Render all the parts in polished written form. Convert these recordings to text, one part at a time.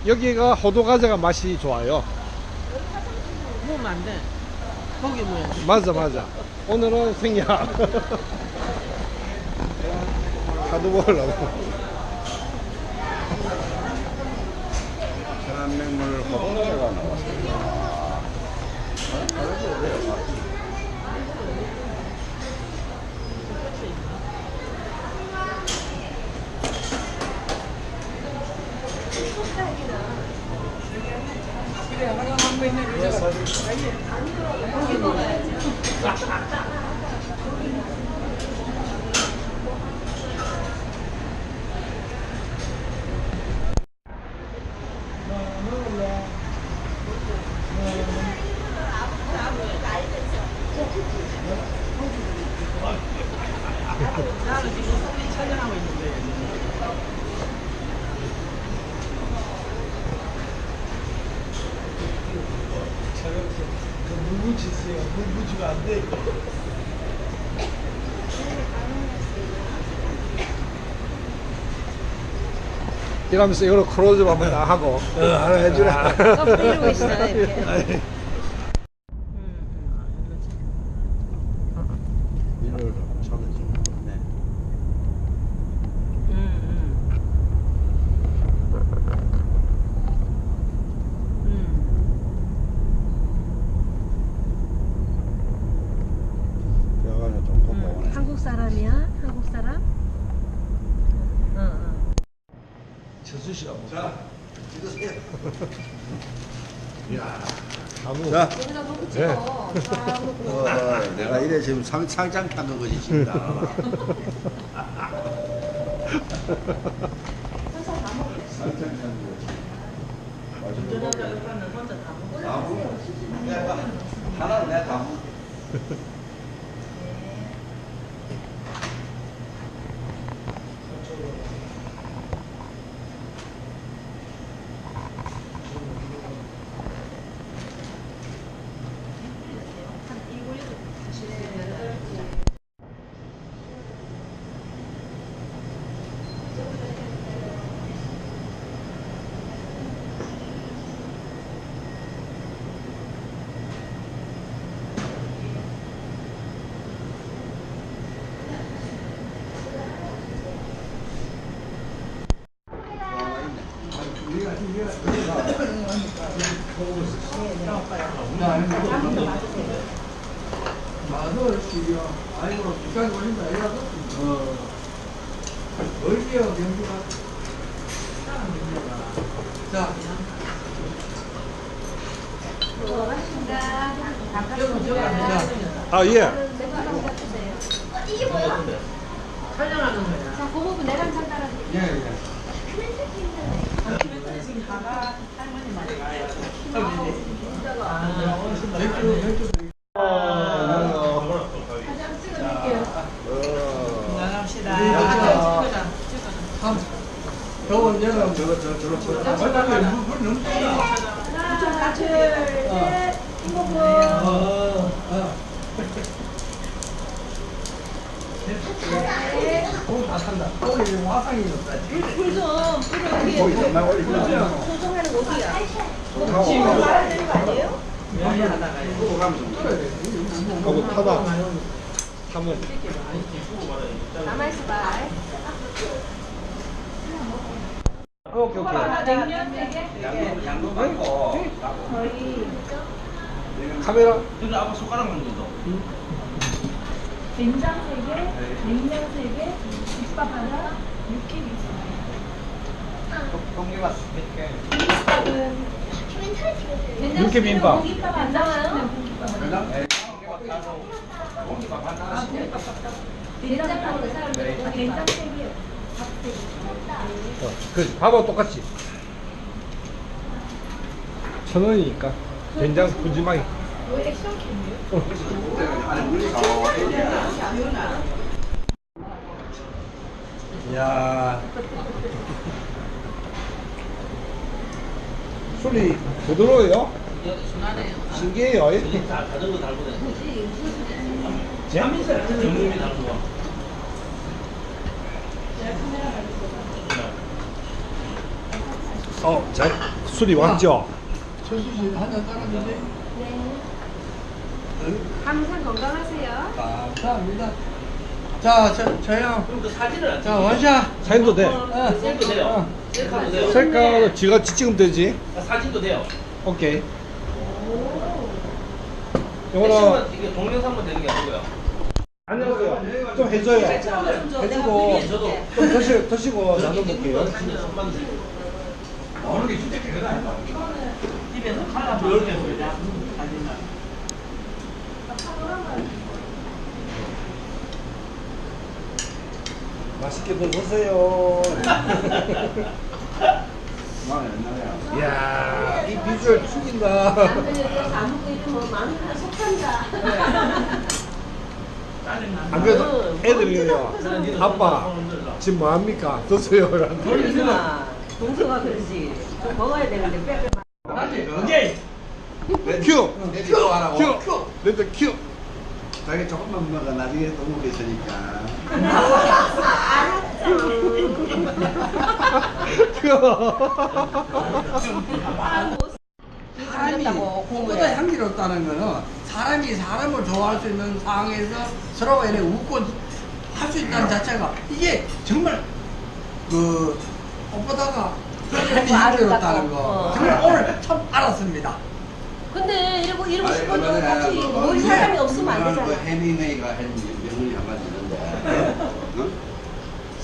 여기가 호두 과자가 맛이 좋아요. 모으면 안 돼. 거기 모야 돼. 맞아 맞아. 오늘은 생야. 하도 먹으려고. 천안맹물 호두과자가 나왔습니다. 나는 지금 손님 촬영하고 있는데. 물 묻히세요. 물 묻히면 안 돼. 이러면서 이걸로 클로즈업 한번 다 하고. 하나 해주라. 엎드리고 계시잖아 이렇게. 이를 찾아주는 건데. 뼈가 좀 곱고. 한국 사람이야? 한국 사람? 저수시라고. 자, 찍으세요. 아무. 자, 여기다 너무 네. 내가 이래 지금 상장 타는 거지, 진짜. 상장 타는 거지. 운전하자 옆에는 혼자 다 먹어. 다 먹어. 내가 하나는 내가 다 먹어. 마늘씨요. 아이고, 비싸게 올린다. 이라도. 얼지요, 경기가. 자. 아 예. 이게 뭐야? 촬영하는 거야. 자, 그 부분 내랑 잠깐 예, 예. 지금 가가 할머니 말이야. 맥주 드릴게요. 사진 찍어드릴게요. 나갑시다. 네, 찍어자. 저건 얘는 저로 물 너무 뜨다. 하나, 둘, 셋. 이모부. 다 탄다. 거기 화상이 있다. 불좀 불을 거기 위에 정말 올리고. 조정하는 어디야? 하고. 지금 말해야 되는 거 아니에요? 하다가 그거 가면 좀 하고 타다. 하면 남아있어봐. 오케이 오케이. 냉면 3개. 양도 많고. 저희 카메라. 근데 아빠 손가락만 넣어. 된장 3개, 냉면 3개, 국밥 하나, 육회 있어요. 공기가 육회 비빔밥. 고깃밥 안 나와요? 공기밥 하나. 된장 먹는 사람들 된장 3개요. 그 밥하고 똑같이. 1,000원이니까 된장 푸짐하게. 뭐 액션캠이에요? 안에 물리가. 이야. 술이 부드러워요. 순하네요. 신기해요. 자전거 달고 다니는. 재밌어요. 정품이 다른 거. 잘 술이 왔죠? 철수씨 한잔 따라주지. 네. 항상 건강하세요. 감사합니다. 자, 저형. 그럼 그 사진을 안 자, 원샷. 사진도 돼. 찍어도 돼요. 셀카도 돼요. 셀카도 지가 찍으면 되지. 사진도 돼요. 오케이. 백신만 이거는 이게 동영상만 되는 게 아니고요. 안녕하세요. 좀 해줘요. 해주고 저도 좀 드시고 나눠볼게요. 어느 게 진짜 개가 아니다. 집에서 칼라 이렇게 보자. 사진을. 맛있게 드세요. 이야, 이 비주얼 죽인다. 남편이 안 먹고 이러면 마누라 속한다. 안 그래도 애들이요. 아빠, 지금 뭐합니까? 드세요. 동서가 동서가 그러지. 좀 먹어야 되는데 빼빼. 큐! 큐 하라고. 큐! 렌트 큐! 자기 조금만 먹어. 나중에 또 먹겠으니까. 사람이 보다 향기롭다는 거는 사람이 사람을 좋아할 수 있는 상황에서 서로 이렇게 웃고 할 수 있다는 자체가 이게 정말 그 오빠다가 사람이 향기롭다는 거 정말 오늘 처음 알았습니다. 근데 이러고 싶어도 같이 우리 사람이 없으면 안 그 되잖아. 해밍웨이가 한 명언이 한 가지 있는데 어?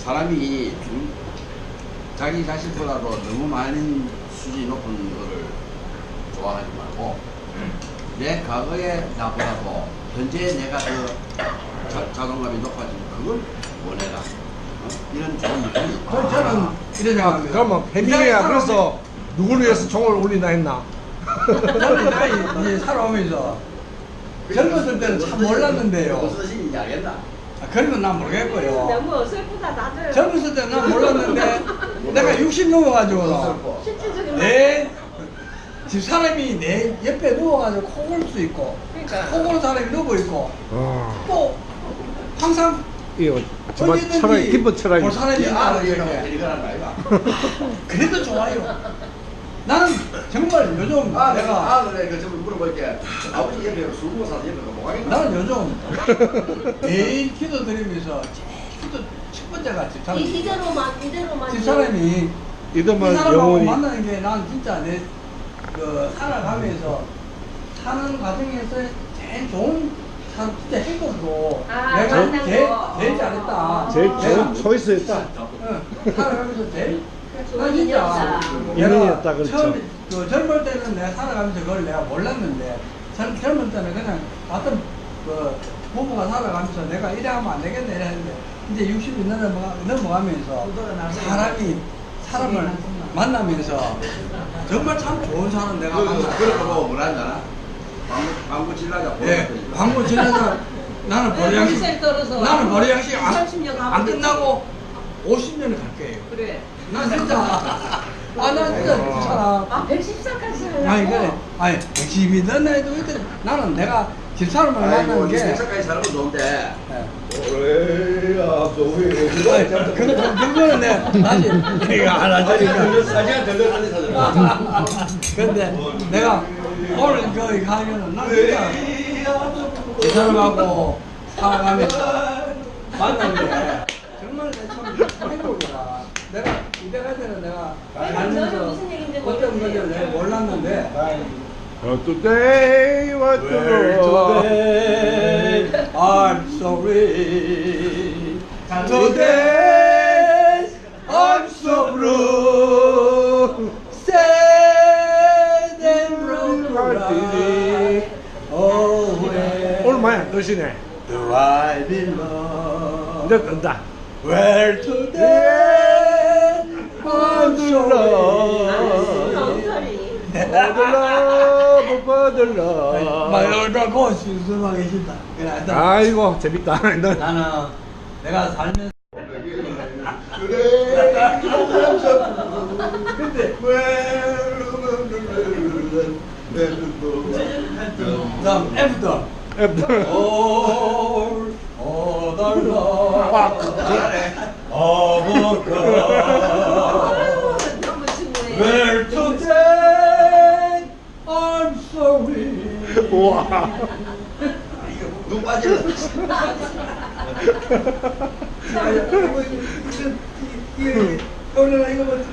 사람이 자기 자신보다도 너무 많은 수준이 높은 거를 좋아하지 말고 내 과거에 나보다도 현재 내가 더 자존감이 높아지면 그걸 원해라. 이런 좋은 느낌이 그래서 저는 이런 생각합니다. 그러면 해밍이야 그래서 누구를 위해서 종을 올리나 했나? 저는 내가 이제 살아오면서 젊었을 때는 참 몰랐는데요. 무슨 이야기했나? 그런 건 난 모르겠고요. 너무 슬프다 다들. 젊었을 때는 난 몰랐는데 내가 60 넘어가지고 실질적인 내 집사람이 내 옆에 누워가지고 코 골 수 있고 코 고는 사람이 누워 있고 또 항상 이거 정말 언제든지 철학이 깊은 철학이. 볼 사람이 있다 이렇게 이렇게. 이거란 말이야. 그래도 좋아요. 나는 정말 요즘 내가 내가 그래 그좀 물어볼게. 아버지 옆에 술 먹고 사서 옆에 뭐 하겠나? 나는 요즘 매일 기도 드리면서 기도 첫 번째가 집사람. 이대로만 집사람이 이 이들만 사람하고 영혼이 만나는 게 난 진짜 내 그 살아가면서 사는 과정에서 제일 좋은 사람 진짜 행복으로 내가 만난 제일 거. 잘했다. 제일 내가 좋은 초이스였다. 응, 살아가면서 제일 좋은 난 진짜 인연이었다. 인연이었다, 그렇죠. 처음에 그 젊을 때는 내가 살아가면서 그걸 내가 몰랐는데 젊을 때는 그냥 어떤 그 부부가 살아가면서 내가 이래 하면 안 되겠네 이래 했는데 이제 60이 넘어가면서 사람을 만나면서 정말 참 좋은 사람 내가 만났다. 그런 거 뭐라 하잖아. 광고 질라자. 예, 광고 지나서 나는 버리양식 나는 버리양식 30년 안 끝나고 50년을 갈 거예요. 그래. 난 진짜 난 진짜 괜찮아. 114까지 아니 그래. 아니 110이 넘어도 나는 내가 집사람을 만나는 게 세차까지 살면 좋은데. 그거는 내가 다시 내가 안 하자니까. 사진을 들려주는 사진. 근데 내가 오늘 거기 가면은 난 진짜 이 사람하고 살아가면서 만났는데 정말 참 행복이다. 내가 이때가 때는 내가 살면서 무슨 얘기인지 어떤 건지 내가 몰랐는데 Today, what today I'm sorry. Today I'm so blue. Sad and broken. Oh, where 오늘 많이 안 드시네. do I belong? 이제 뜬다. Where today I'm so 버들러. 말하고 신수만 계신다. 그래, 아이고 재밌다. 너 나는 내가 살면서 근데 다음 F도 All other love 너무 충분해. Where 우와. 눈 빠지는.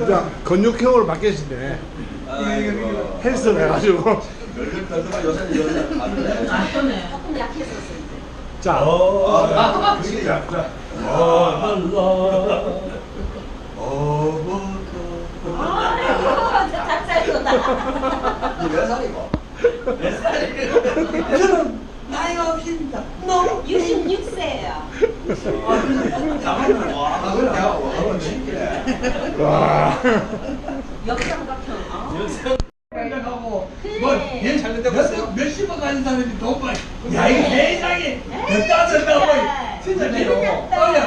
자, 근육형으로 바뀌시네. 헬스를 해가지고. 요새는 안 돼. 조금 약했었어요. 자, 진짜. 닭살이다. 몇 살이고? 저는 나이가 없습니다. 너무 66세예요. 와, 그래. 와, 진짜. 와. 역삼각형. 하고 그래. 뭐얘 몇십억 가진 사람이 돈 벌. 야 이거 세상에 몇다섯 뭐 진짜 그래요. 어야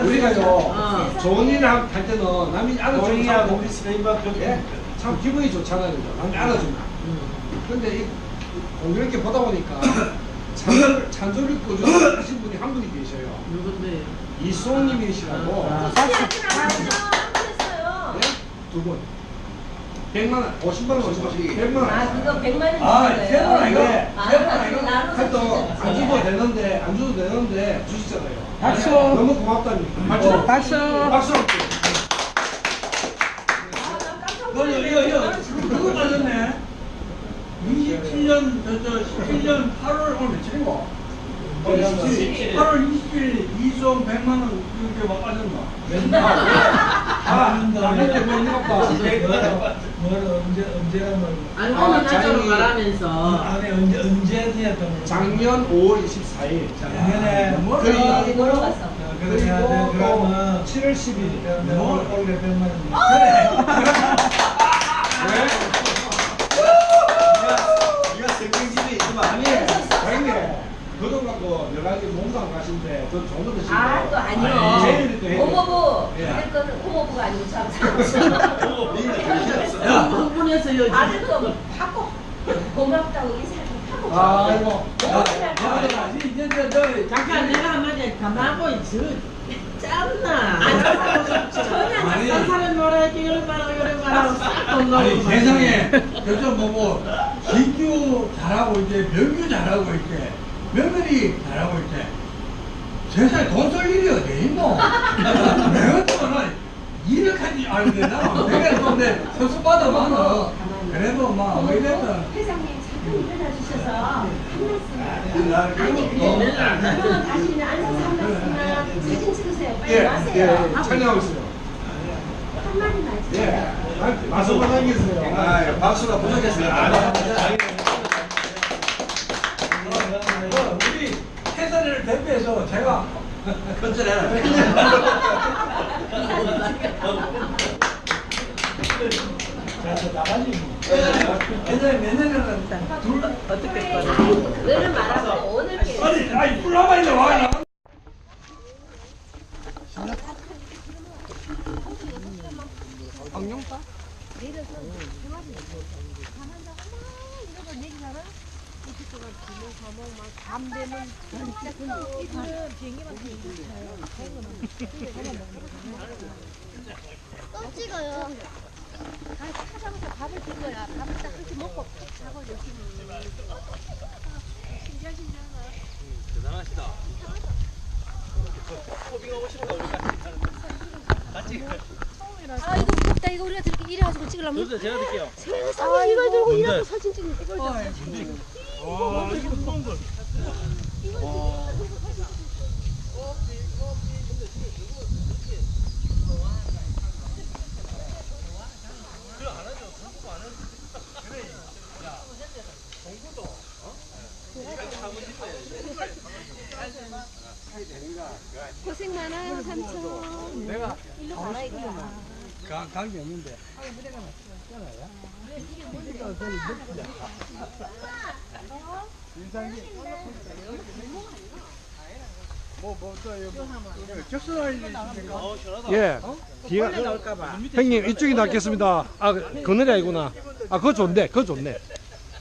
우리가요, 좋은 일을 할 때는 남이 알아주고 참 기분이 좋잖아요. 남이 알아준다. 근데 이 공교롭게 보다 보니까 찬조를 꾸준히 하신 분이 한 분이 계셔요. 누군데? 이수홍님이시라고. 했어요. 예? 두 분. 100만 원, 50만 원, 100만 원. 아, 그거 100만 원 세번 아니고 하여튼 안 줘도 되는데, 안 줘도 되는데 주시잖아요. 박수. 너무 고맙답니다. 박수. 박수. 박수. 그거 맞았네. 27년 17년 8월 오늘 며칠인가? 8월 20일 이수홍 100만 원 이렇게 막 빠졌나? 알고 나처럼 말하면서. 작년 5월 24일. 작년에 저희 놀러 갔어. 그리고 또 7월 10일. 네가 생명집이 있지만 아니, 형님, 그돈 갖고 여러 가지 농장 가신데 저 좋은 거 드시고. 아, 또 아니요. 제일 또 해요. 고모부. 예. 아들 거는 고모부가 아니고 참. 흥분해서요. 아들 거 하고 고맙다고 인사를 하고. 아이고. 잠깐 내가 한마디 가만하고 있지. 짠나. 전혀 아니. 딴 사람 뭐라 할게 이런 말하고 이런 말하고 싹돈 넣고. 아니 세상에 요즘 뭐 진규 잘하고 있대 명규 잘하고 있대 며느리 잘하고 있대 세상에 돈 쓸 일이 어디 있노? 내가 또 일을 하지 알게 되나? 내가 또내 서수받아 많아 그래도 막 이랬다 회장님 잠깐 일어나 주셔서 한 말씀. 아니 그러면 다시 그냥 앉아서 한 말씀만 사진 찍으세요. 빨리 예, 와세요. 예, 촬영하고 있어요. 한 마디만 예. 해주세요. 말씀만 남기세요. 아, 박수가 부족했습니다. 우리 태산이를 대표해서 제가 컨트롤해라. 예전에 몇 년이나 어떻게 거야? 그거는 말하고 오늘 게 아니 뿔라마이네 와 또 찍어요. 찾아가서 밥을 줄 거야. 밥을 딱 그렇게 먹고 자고 열심히. 아 이거 무겁다. 이거 우리가 저렇게 이래가지고 찍으려면. 제가 드릴게요. 세상에 이걸 들고 이렇게 사진 찍는 이걸 고생 많아요 삼촌. 내가 일로 가라 이거야. 감이 없는데 예. 뒤가 형님 이쪽이 낫겠습니다. 아, 그늘이 아니구나. 아, 그거 좋네. 그거 좋네.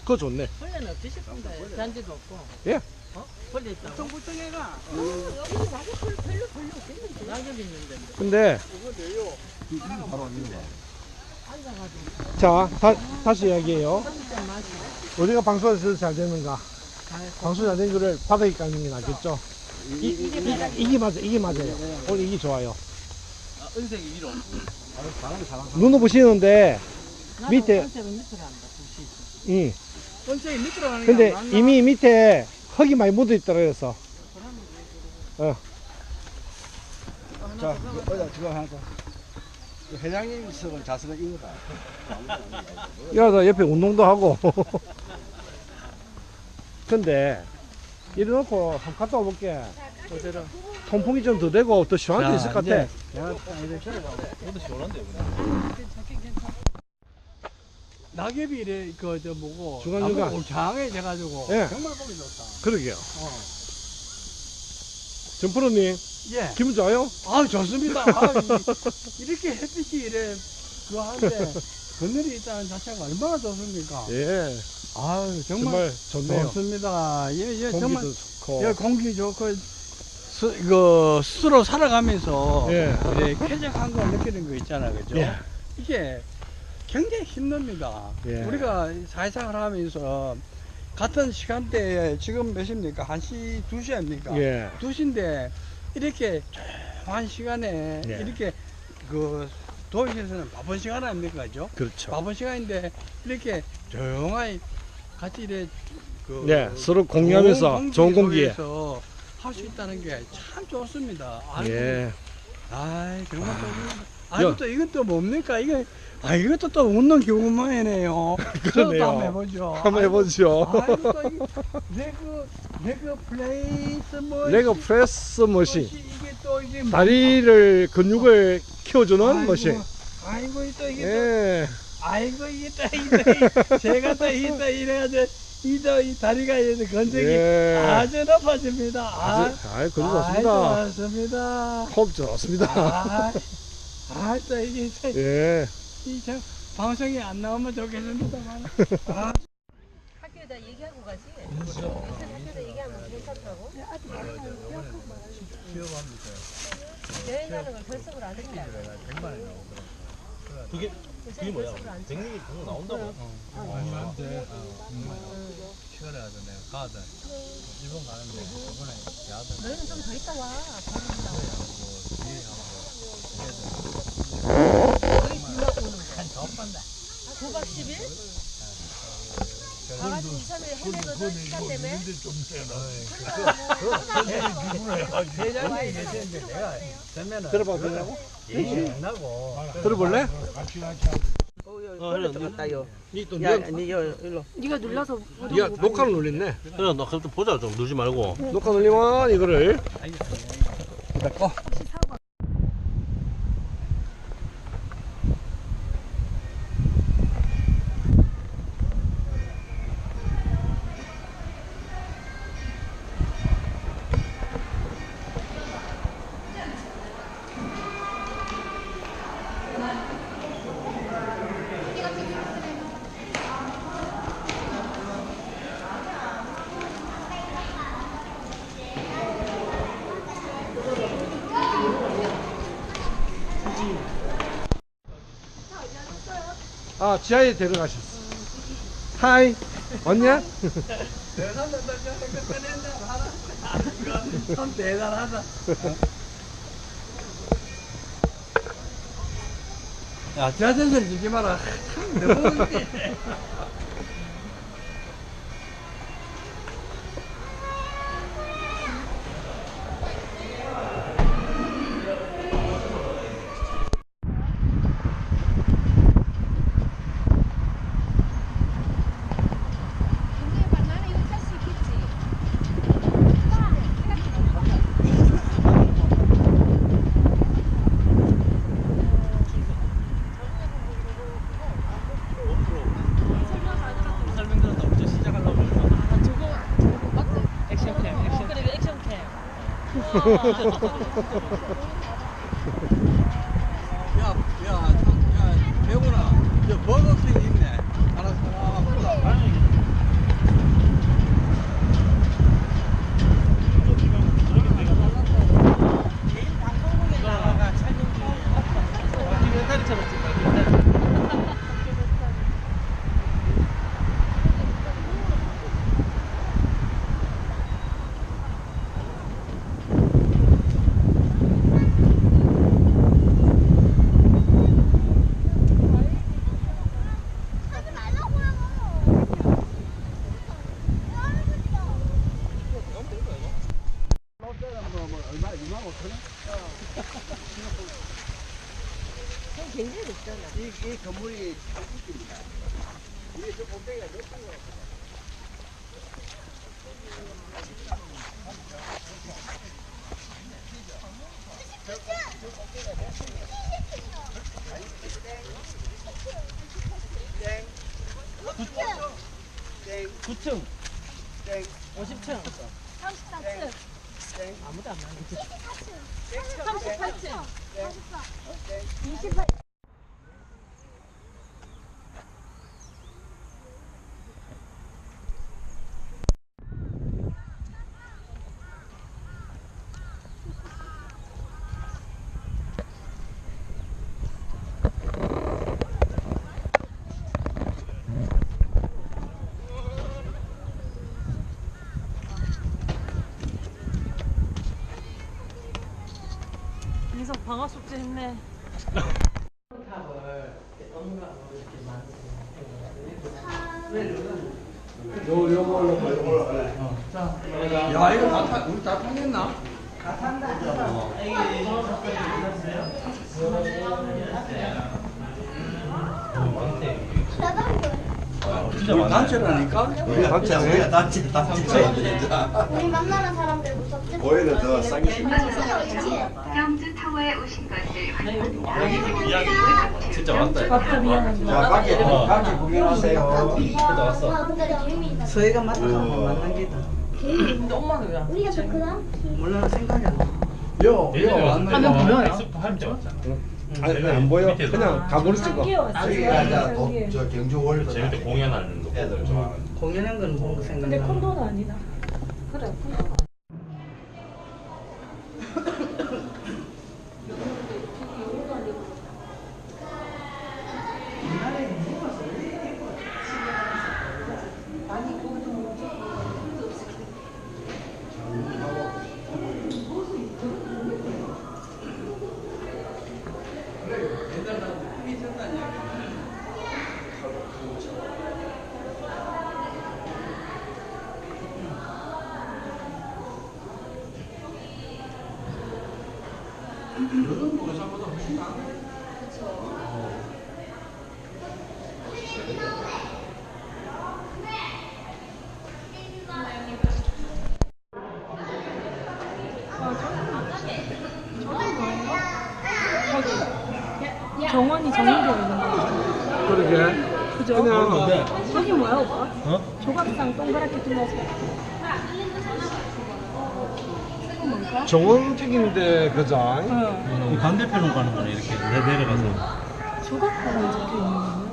그거 좋네. 전에는 없지 싶은데 잔디도 없고. 예. 어? 벌레 있다고? 뚱뚱해가. 여기 낙엽 별로 없겠는데. 낙엽 있는데. 근데 바로 있는데. 자 다시 이야기해요. 우리가 방수가 잘 되는가? 방수 잘 된 거를 바닥에 깔는 게 낫겠죠? 이게 맞아요. 오늘 이게 좋아요. 은색이 위로. 바람이 잘 눈을 보시는데 밑에 밑으로 한다. 부시. 응. 원체 밑으로 가는 근데 게 안 이미 밑에 흙이 많이 묻어 있다 그래서 자, 저거 하나 더. 회장님 석은 자석은 이거다. 야, 옆에 운동도 하고. 근데 이래 놓고 한번 갔다 와볼게. 통풍이 좀 더 되고 더 시원할 수 있을 것 같아. 낙엽이 이래 그저 뭐고 중간중간. 울창해져가지고 예. 정말 보기 좋다. 그러게요. 전프로님 예. 기분 좋아요? 아 좋습니다. 이렇게 햇빛이 이래 그거 하는데 그늘이 있다는 자체가 얼마나 좋습니까? 예. 아 정말 좋네요. 좋습니다. 예, 정말 공기도 좋고. 예, 공기 좋고 스스로 살아가면서 예. 이래 쾌적한 걸 느끼는 거 있잖아요, 그죠? 예. 이게 굉장히 힘듭니다. 예. 우리가 사회생활 하면서 같은 시간대에 지금 몇 시입니까? 1시, 2시 아닙니까? 예. 2시인데 이렇게 조용한 시간에 예. 이렇게 그 도시에서는 바쁜 시간 아닙니까? 그죠? 그렇죠. 바쁜 시간인데 이렇게 조용하게 같이 이래 그 네, 서로 공유하면서 좋은 공기에. 할 수 있다는 게 참 좋습니다. 아이고, 예. 아이 정말 좋습니다. 야. 아이고 또 이것도 뭡니까? 이것도 또 웃는 교훈만이네요. 저도 그러네요. 또 한번 해보죠. 한번 해보죠. 아이고 또 이거 레그 플레이스 뭐 레고 프레스 머신. 이게 또 이게 뭐- 다리를 근육을 키워주는 아이고, 머신. 아이고 또 이게 또 예. 아이고 이게 또 제가 또 이게 또 이래가지고 이 다리가 이제 건적이 예. 아주 높아집니다. 아이, 그거 좋습니다. 좋습니다. 호흡 좋습니다. 또 이게 예. 이참 방송이 안 나오면 좋겠습니다만. 학교에다 얘기하고 가지. 요새 학교에다 얘기하면 괜찮다고. 여행 가는 걸 결석을 안 했다. 그게 뭐야? 100ml 정도 나온다고? 너희는 좀 더 있다 와. 거의 비막 오는 거. 9박 10일? 가가지고 2, 3일 헤매거든 시간 때문에. 회장님이 계시는데 내가 되면은 들어봐, 들라고? 나고 들어볼래? 그래, 니또 네가 눌러서 야, 녹화를 눌렸네. 그래, 너 그래도 보자, 좀 누지 말고. 녹화 눌리면 이거를. 아, 지하에 데려가셨어. 하이, 왔냐? 참 대단하다. 야, 자전선 주지 마라. 너무 웃기네. 나는 이거 탈 수 있겠지. 설명 들었다고 이제 시작하려고 그러니까. 액션캠, 액션. 그래 액션캠. 배우나, 저 버거킹 있네. 알았어. 이 건물이 웃깁니다. 이게 저 꼭대기가 몇 층이라고. 땡. 9층, 땡. 50층. 34층. 아무도 안 나는데. 38층. 28. 계속 방학 숙제 했네. 야, 이거 우리 다 타겠나? 진짜 우리 많아. 단체라니까? 우리가 단체. 우리 만나는 사람들 무섭지? 오히려 더 싸게 경주 타워에 오신 것을 환영합니다. 진짜 왔다. 자, 밖에 구경하세요. 그래도 왔어. 와, 근데 재미있다. 저희가 만나면 만난 게다. 근데 엄마는 왜 안? 우리가 더 크나? 몰라 생각이 안 나. 하면 보여요? 할때 왔잖아. 아니 안 보여. 그냥 가보를 찍어. 저기가 이제 저 경주 월 재밌게 공연하는 거. 애들 좋아하는. 공연한 건 뭔가 생각나. 근데 콘도는 아니다. 그래, 콘도. 정원이 정리되어 있는 거 같아. 그러게. 그죠? 그냥 저기 뭐야, 오빠? 어? 조각상 동그랗게 둘러서. 이거 뭘까? 정원 튀긴데 그자. 이 반대편으로 가는 거네 이렇게 내려가서. 조각상이 적혀 있는 거야?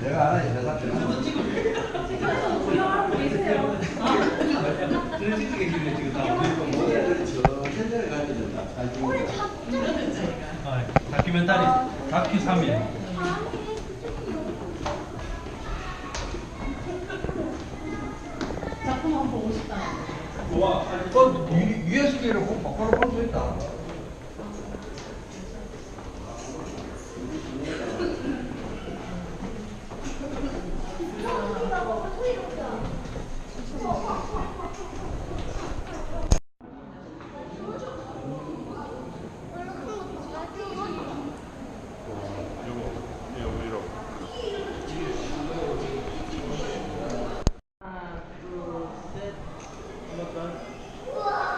내가 알아, 이 회사 때. 다큐멘터리 다큐 3일. 작품 한번 보고 싶다. USB를 꼭 바꿔 볼 수 있다.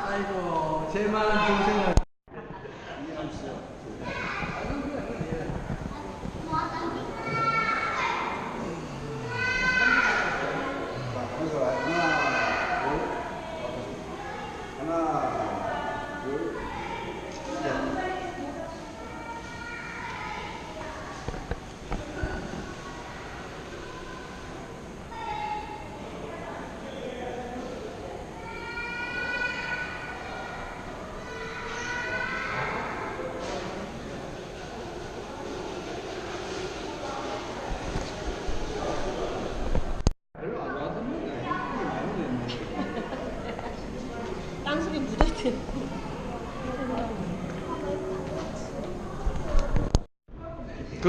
아이고, 제만 동생을. 하나, 둘, 셋.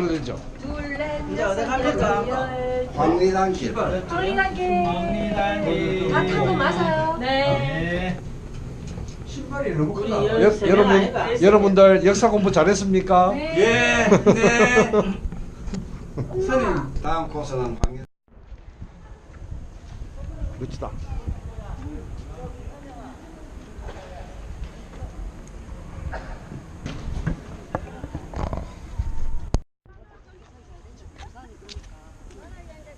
그러죠. 둘넷 이제 어디 갑니까? 황리단길. 황리단길 갓한 거 맞아요? 네. 신발이 너무 크다. 여러분들 역사 공부 잘했습니까? 예, 네. 선생님. 다음 코스는 황리. 멋지다.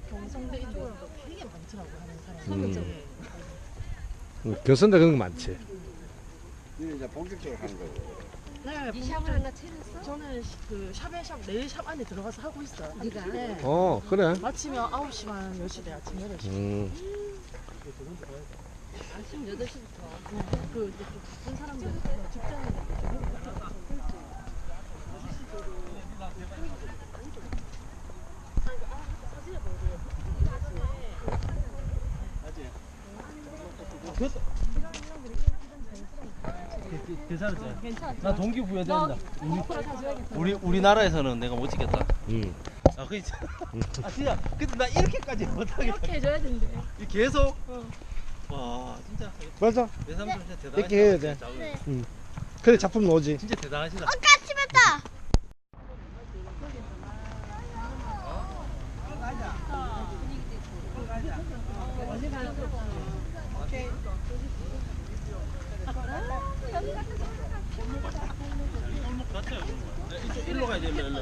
경성대 이쪽으로 되게 많더라고 하는 사람. 서구적인. 교선대 그런 거 많지. 이제 본격적으로 하는 거고. 네, 이 샵을 하나 차렸어? 저는 그 샵에 샵 내일 샵 안에 들어가서 하고 있어요. 네가? 네. 그래. 마치면 9시만 몇 시래 아침 8시. 아침 8시부터. 그 이제 좀 바쁜 사람들 직장인들 괜찮았지? 괜찮아. 나 동기부여 된다. 고프로 사줘야겠다. 우리나라에서는 내가 못 찍겠다. 음. 아, 그 아, 진짜. 근데 나 이렇게까지 못하겠다. 이렇게 해줘야 된대. 계속. 와, 진짜. 맞아. 내 삼촌 진짜 대단하시다. 이렇게 해야 돼. 그래 작품 나오지. 진짜 대단하시다. 이쪽 일로 가야 돼, 일로.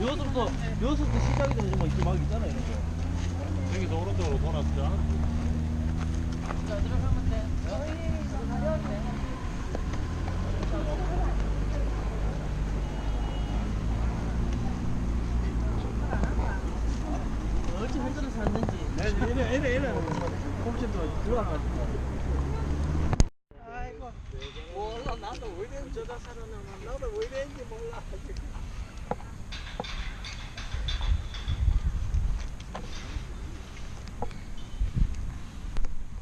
여기서부터 시작이 되는 거 이렇게 막 있잖아, 이런 거. 여기서 오른쪽으로 돌았죠. 어찌 흔들어서 왔는지. 이래. 홈신도 들어와가지고. 몰라, 나도 왜 이랬는지 저다 살아나면 나도 왜 이랬는지 몰라.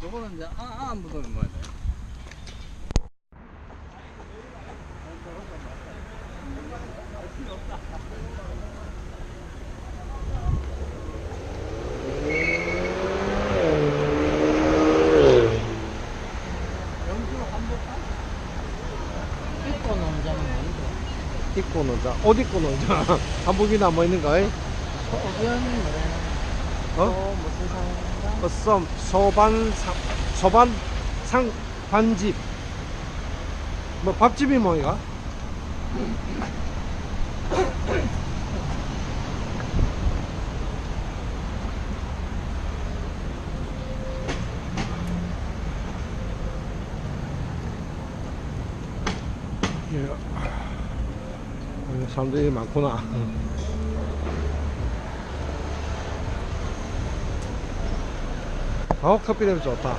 요거는 이제 안 묻으면 뭐야 돼? 입고 농장은 아니고. 입고 노자. 옷 입고 노자. 한복이나 뭐 있는가? 거기는 어? 무슨 상인가? 소반 상반집. 뭐 밥집이 뭐이가? 예. 사람들이 많구나. 커피 냄새 좋다.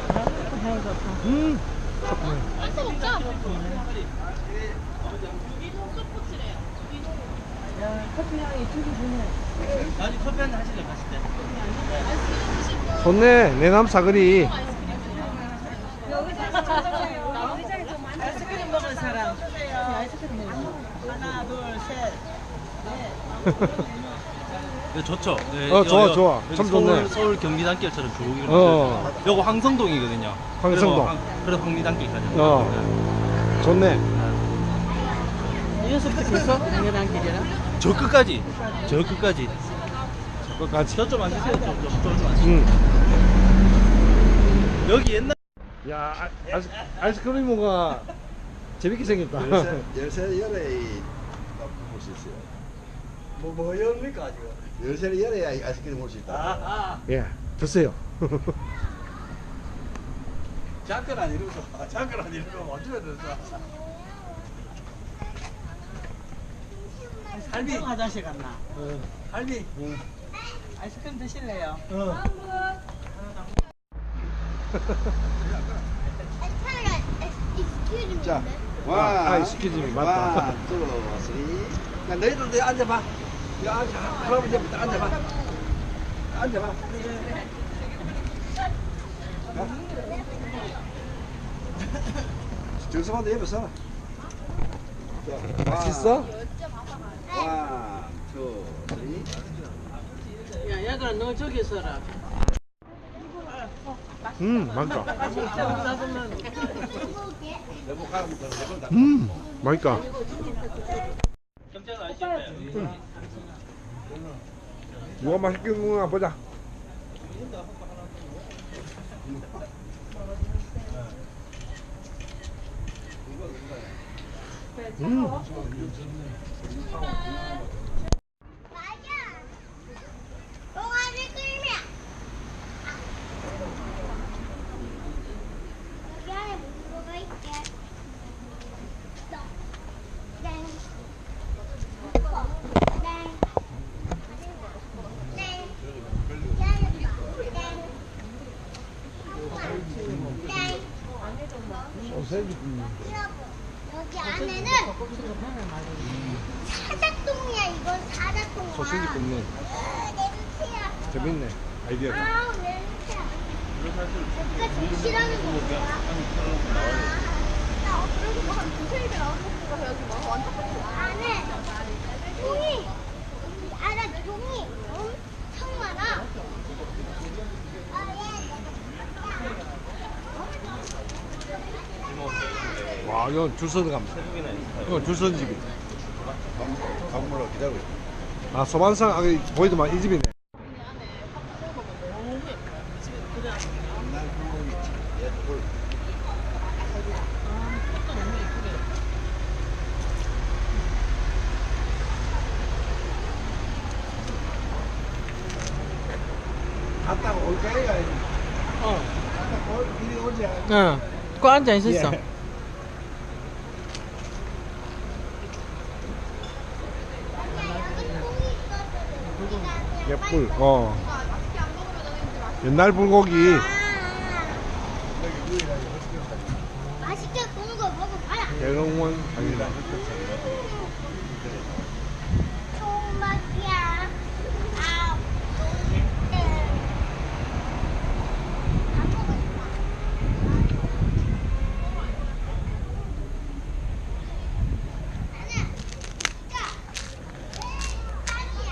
알수 없잖아. 야, 커피 향이 죽이 주네. 아니, 커피 한잔 하실래, 갔을 때? 좋네. 내남 사거리. 아이스크림 먹을 사람. 아이스크림 먹을 하나, 둘, 셋. 네, 좋죠. 네, 좋아. 여기 참 좋네. 서울 경리단길처럼 쭉 이렇게. 요거 황성동이거든요. 황성동. 그래서 황리단길 가죠. 좋네. 이어서부터 벌써 당연한 길이라. 저 끝까지. 끝까지. 저좀 앉으세요. 좀 앉으세요. 여기 옛날. 야, 아이스크림 뭐가 재밌게 생겼다. 열세 열에 볼 수 있어요. 뭐 엽니까 지금? 열세 열에 아이스크림 볼 수 있다. 예, 드세요. 잠깐 안 이러면서 어쩌면 됐어. 할비 화장실 갔나? 할비 아이스크림 드실래요? 자, 익스큐즈미 맞다. 원, 투, 쓰리. 야, 너희들도 앉아봐. 야, 할아버지 옆에 앉아봐. 앉아봐. 정성환도 옆에 서라. 맛있어? 원, 야, 얘들아, 너 저기 서라. 맛있다. 진짜 나도만. 맛있다. 누가 맛있게 먹나 보자. 동아리 끌면 여기 안에 뭐 들어가 있게. 땡. 소세지 여기 안에는 사자똥이야. 이건 사자똥이야. 소세지 굽는 냄새야. 재밌네 아이디어가. 아, 냄새야. 여기가 제일 싫어하는 거야. 그래도 한 두세 입에 나오는 거가 해야지 뭐 완전 안에 종이 안에 종이 엄청 많아. 와 이건 줄 서는 갑니다. 이건 줄 서는 집이. 방문을 기다리고 있어. 아 소반상 아 보이더만 이 집이네. 갔다 올 거야. 갔다 이리 오지. 응. 그 앉아 있었어. 옛불 옛날 불고기. 맛있게 구운 거 먹어봐라. 대롱원 아니다. 좋은 맛이야. 아, 안 먹고 싶어. 나는 진짜 맛이야.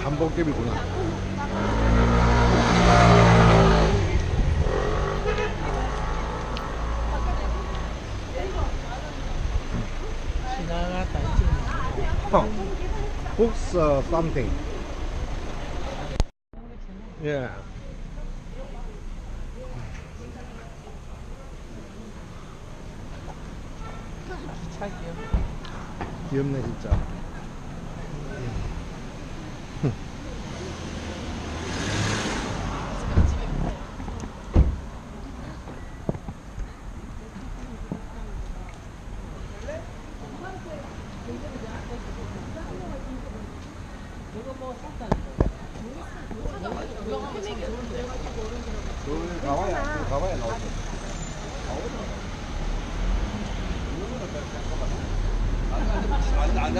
한복개비구나. 지나갔다 있지. Books something. Yeah. 자기요. 귀엽네 진짜. 가봐야 나오지. 앉아.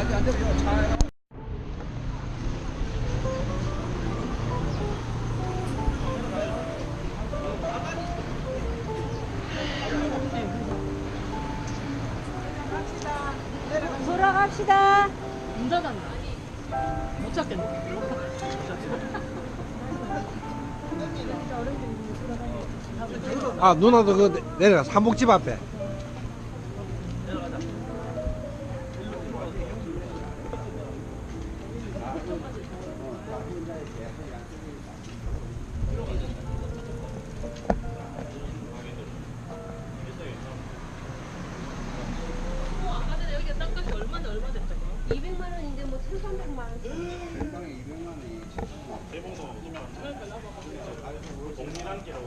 돌아갑시다. 문 닫았나? 못 찾겠네. 아 누나도 그 내려가 한복집 앞에. 여기 땅값이 얼마 됐죠? 200만 원인데 뭐 1,300만 원. 동일한계라고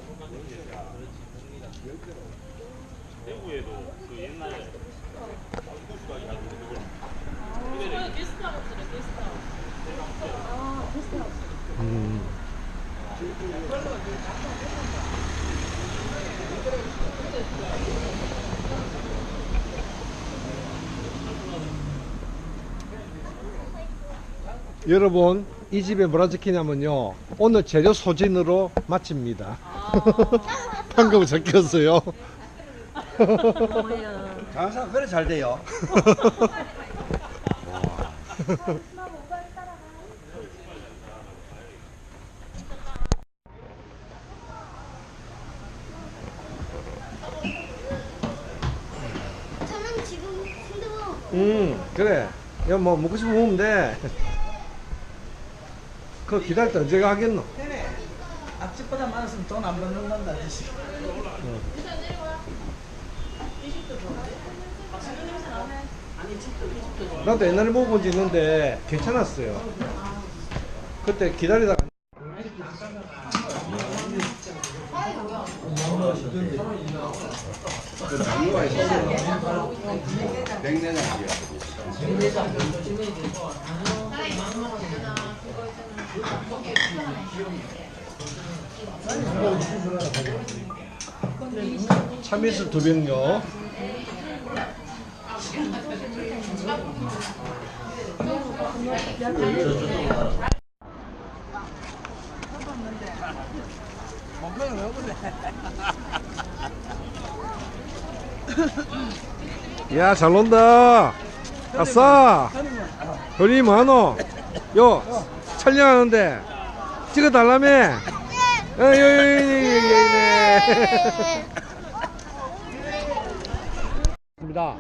대구에도 그 옛날에 게스트하우스래, 게스트하우스. 여러분, 이 집에 뭐라 적히냐면요, 오늘 재료 소진으로 마칩니다. 방금 적혔어요. 장사 그래 잘 돼요. 저는 지금 힘들어. 그래. 야, 뭐 먹고 싶으면 먹으면 돼. 그거 기다릴 때 언제가 하겠노? 앞집보다 많았으면 돈 안 받는단다. 나도 옛날에 먹어본 지 있는데 괜찮았어요. 그때 기다리다가 참이슬 2병요. 야, 잘 논다. 아싸. 돈이 많어. 요, 촬영하는데 찍어달라며.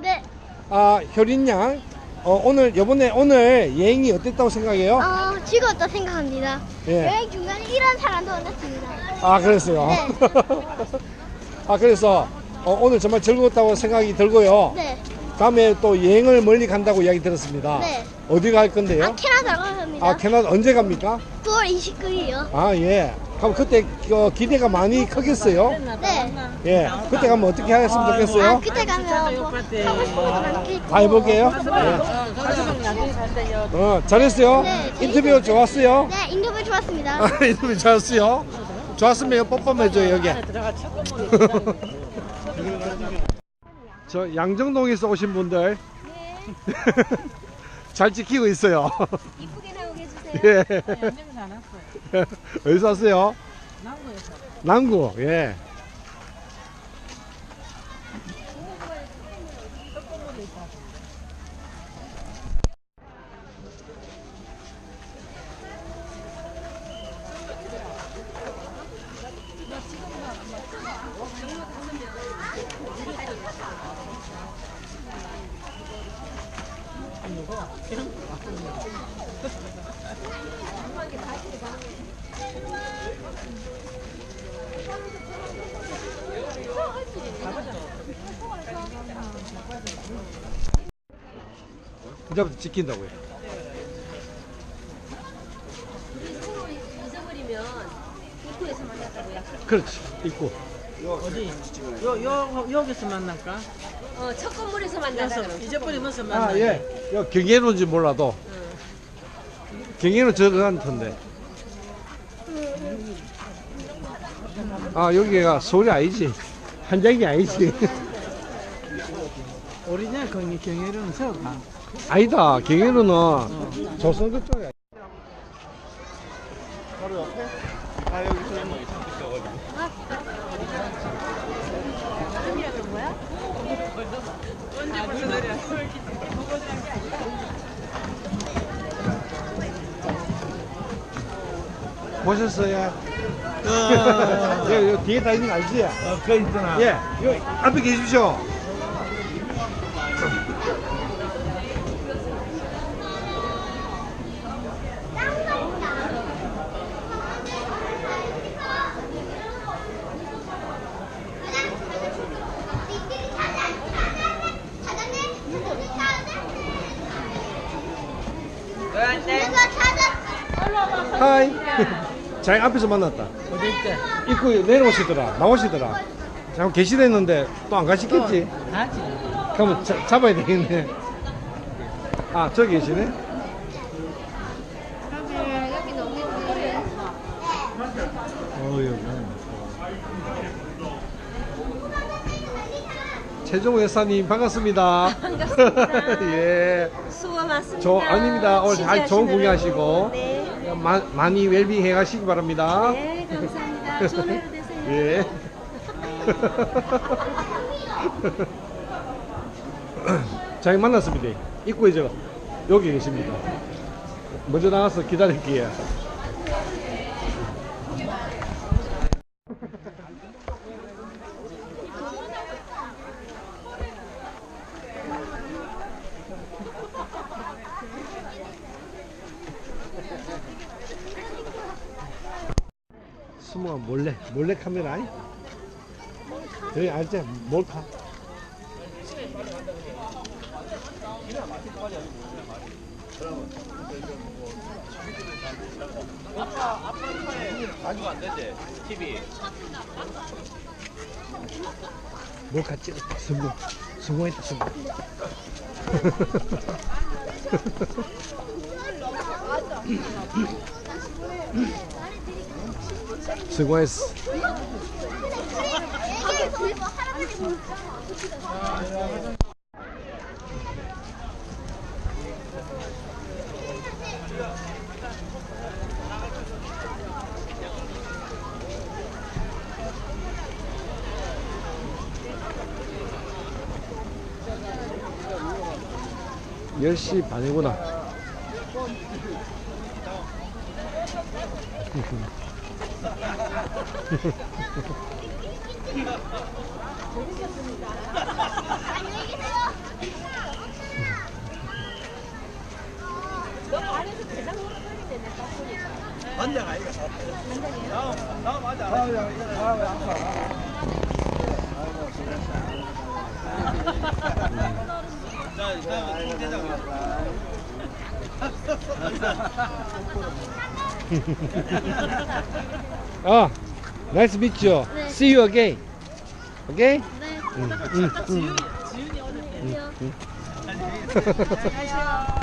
네. 아, 효린 양, 오늘 오늘 여행이 어땠다고 생각해요? 즐거웠다 생각합니다. 예. 여행 중간에 이런 사람도 만났습니다. 아, 그랬어요. 네. 아, 그래서 오늘 정말 즐거웠다고 생각이 들고요. 네. 다음에 또 여행을 멀리 간다고 이야기 들었습니다. 네. 어디 갈 건데요? 캐나다로 갑니다. 아, 캐나다 언제 갑니까? 9월 29일이요. 아, 예. 그럼 그때 기대가 많이 크겠어요? 네. 예. 그때 가면 어떻게 했으면 좋겠어요? 그때 가면 뭐 하고 싶은 거 많겠죠. 다 해볼게요. 예. 잘했어요? 네, 인터뷰 좋았어요? 네, 인터뷰 좋았습니다. 아, 인터뷰 좋았어요? 좋았으면 뽀뽀 해줘요, 여기. 저 양정동에서 오신 분들 네. 잘 지키고 있어요. 이쁘게 나오게 해주세요. 예. 냄새 안 왔어요. 어디서 왔어요? 남구에서. 남구. 예. 이제부터 지킨다고요. 잊어버리면 입구에서 만났다고 약속. 그렇지. 있고. 어디? 여기서 만날까? 첫 건물에서 만나자. 잊어버리면서 만나. 아, 예. 여 경계로인지 몰라도. 경계로 저거 한 텐데. 아, 여기가 서울이 아니지. 한장이 아니지. 우리냐 경혜로는 서가. 아니다. 경계로는 조선 그쪽에. 바로 옆에? 아, 여기 설마 이렇게 있어가지고. 보셨어요? 여기 뒤에 다 있는 거 알지? 그 있잖아. 예, 여기 앞에 계십시오. 하이. 장 앞에서 만났다. 어디 있대? 입구 내려오시더라. 나오시더라. 잠깐 계시랬는데 또 안 가시겠지? 가지. 그러면 잡아야 되겠네. 아, 저기 계시네? 여기 너무 예쁘게. 여기. 최종호 여사님 반갑습니다. 반갑습니다. 예. 수고 많습니다. 아닙니다. 오늘 잘 좋은 공연하시고 네. 많이 웰빙 해가시기 바랍니다. 네, 감사합니다. 좋은 하루 되세요. 예. 잘 만났습니다. 입구에 여기 계십니다. 먼저 나가서 기다릴게요. 숨어 몰래 카메라 아니? 여기 알지? 몰카. 가지고 안 되지 TV. 몰카 찍었다. 성공했다. 수고했어. 할아버지 못 열 시 반이구나. 안녕히 계세요. 너 안에서 대장 걸리네, 내가 보니까. 반장 아이가 나 맞아. Nice to meet you. 네. See you again. Okay? 네. 응. 지윤이 어렵네. 안녕하세요.